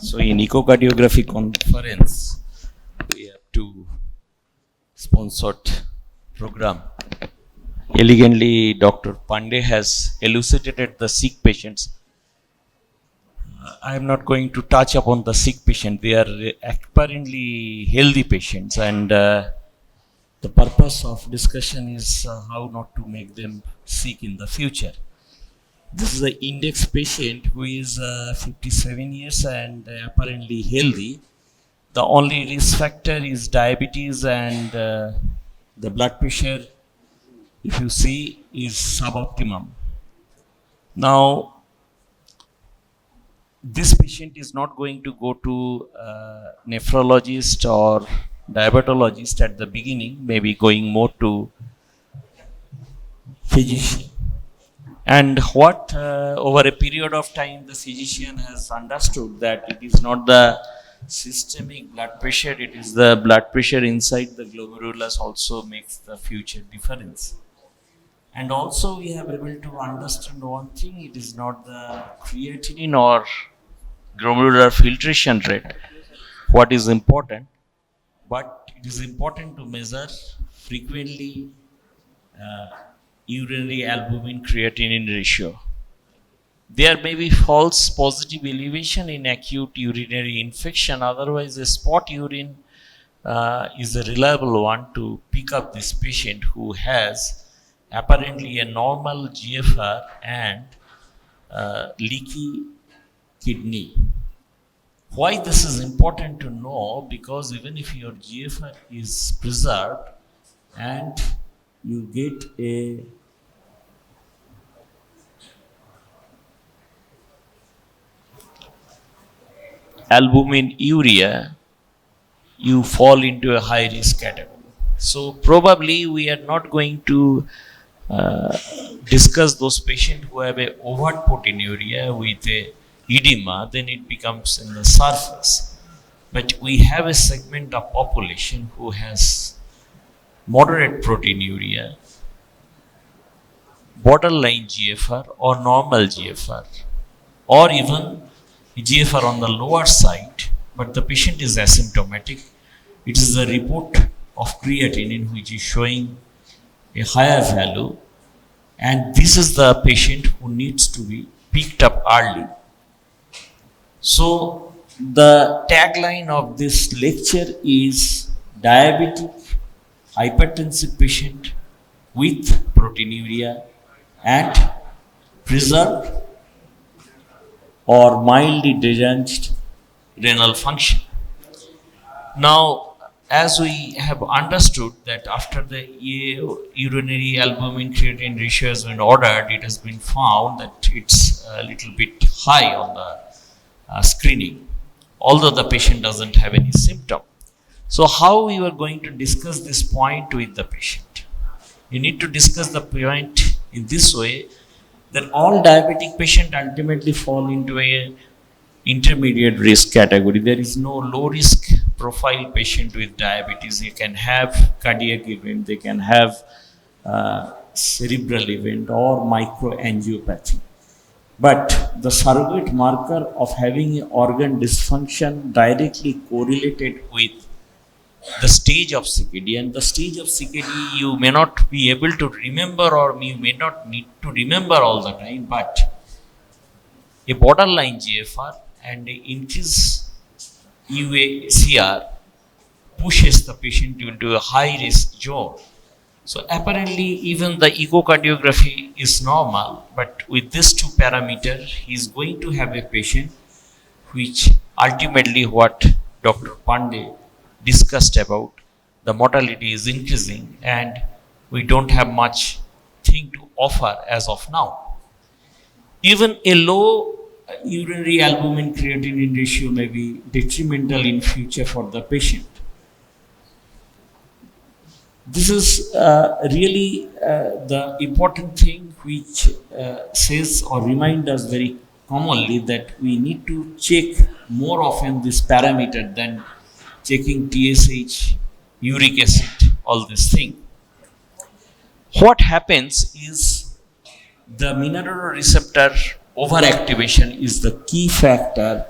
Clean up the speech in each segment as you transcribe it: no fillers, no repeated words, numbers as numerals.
So in echocardiography conference, we have two sponsored program. Elegantly, Dr. Pandey has elucidated the sick patients. I am not going to touch upon the sick patient. They are apparently healthy patients, and the purpose of discussion is how not to make them sick in the future. This is the index patient who is 57 years and apparently healthy. The only risk factor is diabetes, and the blood pressure, if you see, is suboptimum. Now, this patient is not going to go to nephrologist or diabetologist at the beginning, maybe going more to physician. And what over a period of time the physician has understood that it is not the systemic blood pressure, it is the blood pressure inside the glomerulus also makes the future difference. And also we have able to understand one thing, it is not the creatinine or glomerular filtration rate what is important, but it is important to measure frequently urinary albumin creatinine ratio. There may be false positive elevation in acute urinary infection, otherwise a spot urine is a reliable one to pick up this patient who has apparently a normal GFR and leaky kidney. Why this is important to know? Because even if your GFR is preserved and you get a albumin urea, you fall into a high risk category. So probably we are not going to discuss those patients who have a overt proteinuria with a edema, then it becomes in the surface. But we have a segment of population who has moderate proteinuria, borderline GFR or normal GFR, or even GFR on the lower side, but the patient is asymptomatic. It is a report of creatinine which is showing a higher value, and this is the patient who needs to be picked up early. So the tagline of this lecture is diabetic hypertensive patient with proteinuria and preserved or mildly deranged renal function. Now, as we have understood that after the urinary albumin creatinine ratio has been ordered, it has been found that it's a little bit high on the screening, although the patient doesn't have any symptom. So how you are going to discuss this point with the patient? You need to discuss the point in this way that all diabetic patients ultimately fall into a intermediate risk category. There is no low risk profile patient with diabetes. They can have cardiac event, they can have cerebral event or microangiopathy. But the surrogate marker of having organ dysfunction directly correlated with the stage of CKD, and the stage of CKD you may not be able to remember or you may not need to remember all the time, but a borderline GFR and an increased UACR pushes the patient into a high risk zone. So apparently even the echocardiography is normal, but with these two parameters he is going to have a patient which ultimately what Dr. Pandey discussed about, the mortality is increasing and we don't have much thing to offer as of now. Even a low urinary albumin creatinine ratio may be detrimental in future for the patient. This is really the important thing which says or reminds us very commonly that we need to check more often this parameter than checking TSH, uric acid, all this thing. What happens is the mineraloreceptor overactivation is the key factor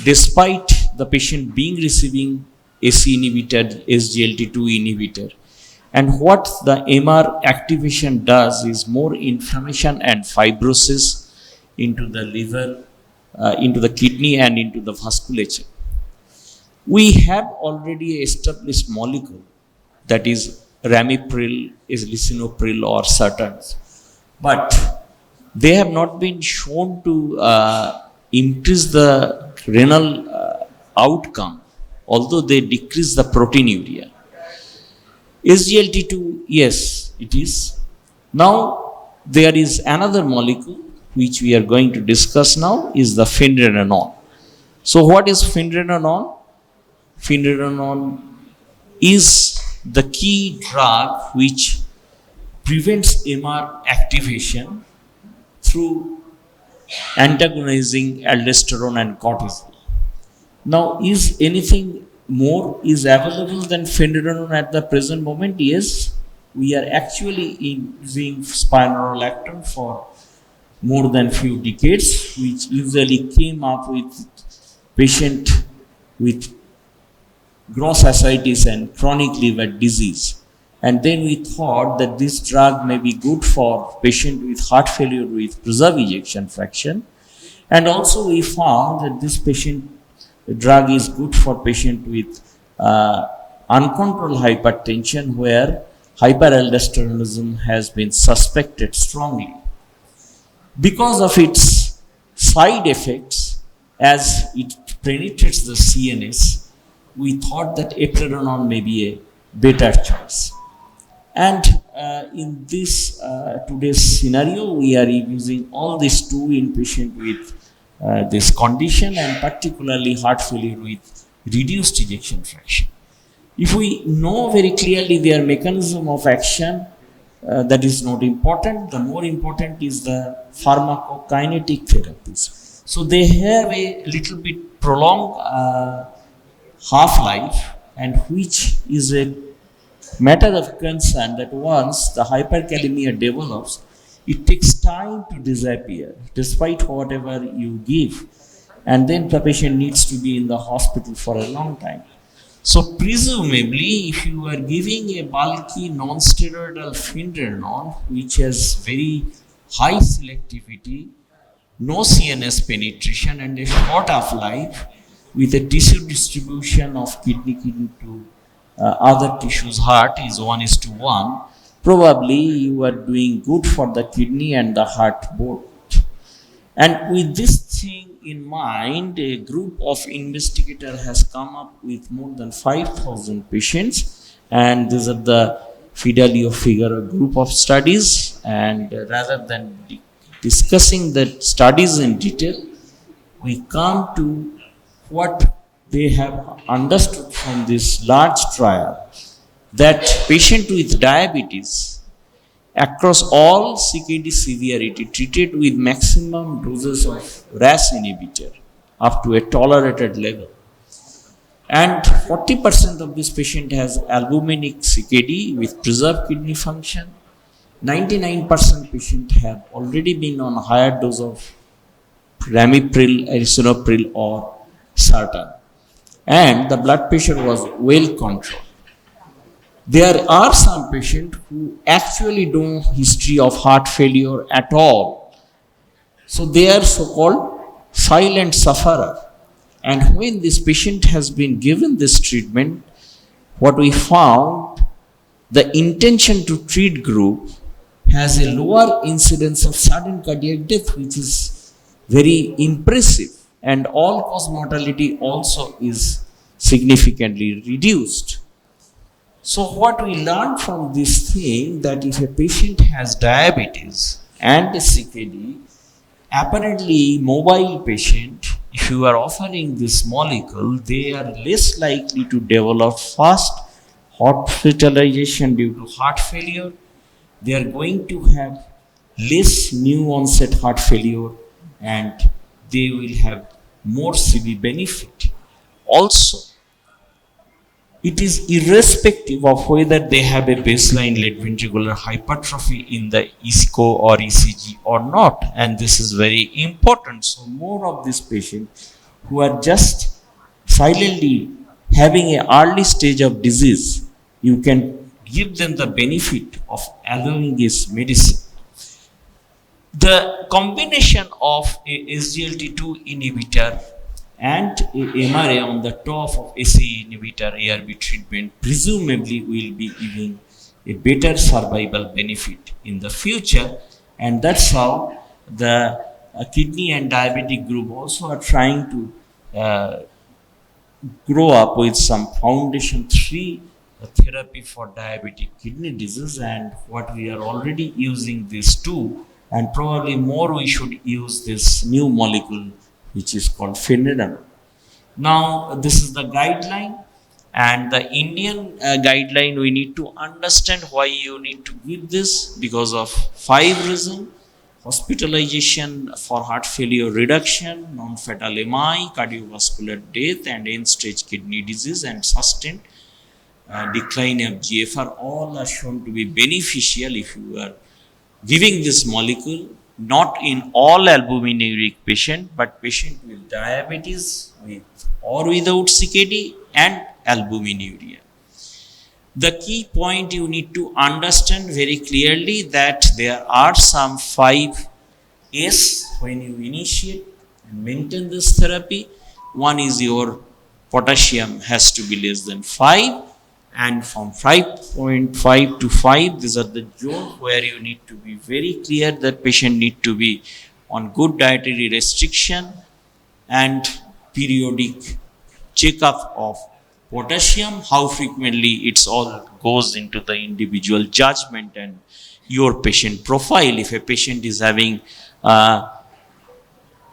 despite the patient being receiving AC inhibitor, SGLT2 inhibitor. And what the MR activation does is more inflammation and fibrosis into the liver, into the kidney and into the vasculature. We have already established molecule, that is ramipril, is lisinopril or statins, but they have not been shown to increase the renal outcome, although they decrease the proteinuria. SGLT2, yes, it is. Now, there is another molecule which we are going to discuss now, is the finerenone. So, what is finerenone? Finerenone is the key drug which prevents MR activation through antagonizing aldosterone and cortisol. Now, is anything more is available than finerenone at the present moment? Yes, we are actually using spironolactone for more than few decades, which usually came up with patient with gross ascites and chronic liver disease. And then we thought that this drug may be good for patient with heart failure with preserved ejection fraction. And also we found that this drug is good for patient with uncontrolled hypertension where hyperaldosteronism has been suspected strongly. Because of its side effects, as it penetrates the CNS, we thought that eplerenone may be a better choice. And in this today's scenario, we are using all these two in patient with this condition, and particularly heart failure with reduced ejection fraction. If we know very clearly their mechanism of action, that is not important. The more important is the pharmacokinetic therapies. So they have a little bit prolonged half-life, and which is a matter of concern that once the hyperkalemia develops, it takes time to disappear despite whatever you give, and then the patient needs to be in the hospital for a long time. So presumably, if you are giving a bulky non-steroidal finerenone which has very high selectivity, no CNS penetration and a short half-life with a tissue distribution of kidney to other tissues, heart is 1:1, probably you are doing good for the kidney and the heart both. And with this thing in mind, a group of investigators has come up with more than 5,000 patients, and these are the Fidelio Figueroa group of studies. And rather than discussing the studies in detail, we come to what they have understood from this large trial, that patient with diabetes across all CKD severity treated with maximum doses of RAS inhibitor up to a tolerated level, and 40% of this patient has albuminic CKD with preserved kidney function. 99% patient have already been on a higher dose of ramipril, lisinopril or sartan, and the blood pressure was well controlled. There are some patients who actually don't have history of heart failure at all. So they are so-called silent sufferer. And when this patient has been given this treatment, what we found, the intention to treat group has a lower incidence of sudden cardiac death, which is very impressive. And all-cause mortality also is significantly reduced. So what we learned from this thing, that if a patient has diabetes and a CKD, apparently mobile patient, if you are offering this molecule, they are less likely to develop fast hospitalization due to heart failure. They are going to have less new onset heart failure, and they will have more CV benefit. Also, it is irrespective of whether they have a baseline left ventricular hypertrophy in the ECO or ECG or not, and this is very important. So more of these patients who are just silently having an early stage of disease, you can give them the benefit of allowing this medicine. The combination of a SGLT2 inhibitor and a MRA on the top of ACE inhibitor ARB treatment presumably will be giving a better survival benefit in the future, and that's how the kidney and diabetic group also are trying to grow up with some foundation 3 therapy for diabetic kidney disease, and what we are already using these two, and probably more we should use this new molecule which is called phenylenediamine. Now this is the guideline, and the Indian guideline, we need to understand why you need to give this, because of 5 reasons: hospitalization for heart failure reduction, non-fatal MI, cardiovascular death, and end-stage kidney disease, and sustained decline of GFR. All are shown to be beneficial if you are giving this molecule, not in all albuminuric patient, but patient with diabetes with or without CKD and albuminuria. The key point you need to understand very clearly that there are some 5 S when you initiate and maintain this therapy. One is your potassium has to be less than 5, and from 5.5 to 5, these are the zones where you need to be very clear that patient need to be on good dietary restriction and periodic checkup of potassium. How frequently, it's all goes into the individual judgment and your patient profile. If a patient is having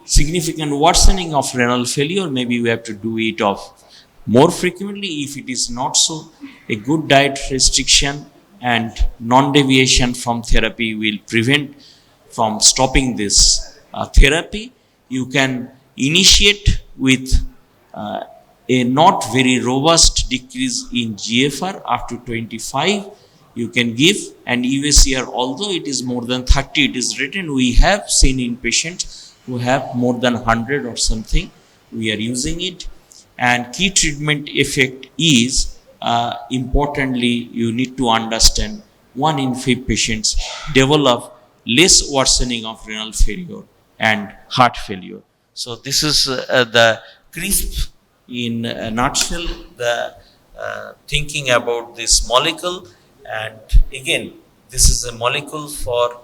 significant worsening of renal failure, maybe we have to do it of more frequently. If it is not so, a good diet restriction and non-deviation from therapy will prevent from stopping this therapy. You can initiate with a not very robust decrease in GFR up to 25. You can give, and UACR, although it is more than 30, it is written, we have seen in patients who have more than 100 or something, we are using it. And key treatment effect is, importantly, you need to understand 1 in 5 patients develop less worsening of renal failure and heart failure. So this is the crisp, in a nutshell, the thinking about this molecule. And again, this is a molecule for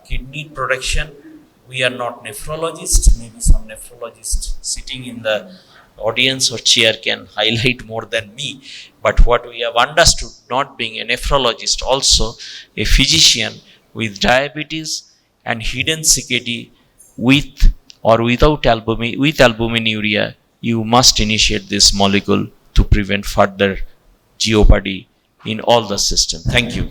kidney protection. We are not nephrologists. Maybe some nephrologist sitting in the audience or chair can highlight more than me, but what we have understood, not being a nephrologist, also a physician with diabetes and hidden CKD with or without albuminuria, you must initiate this molecule to prevent further jeopardy in all the system. Thank you.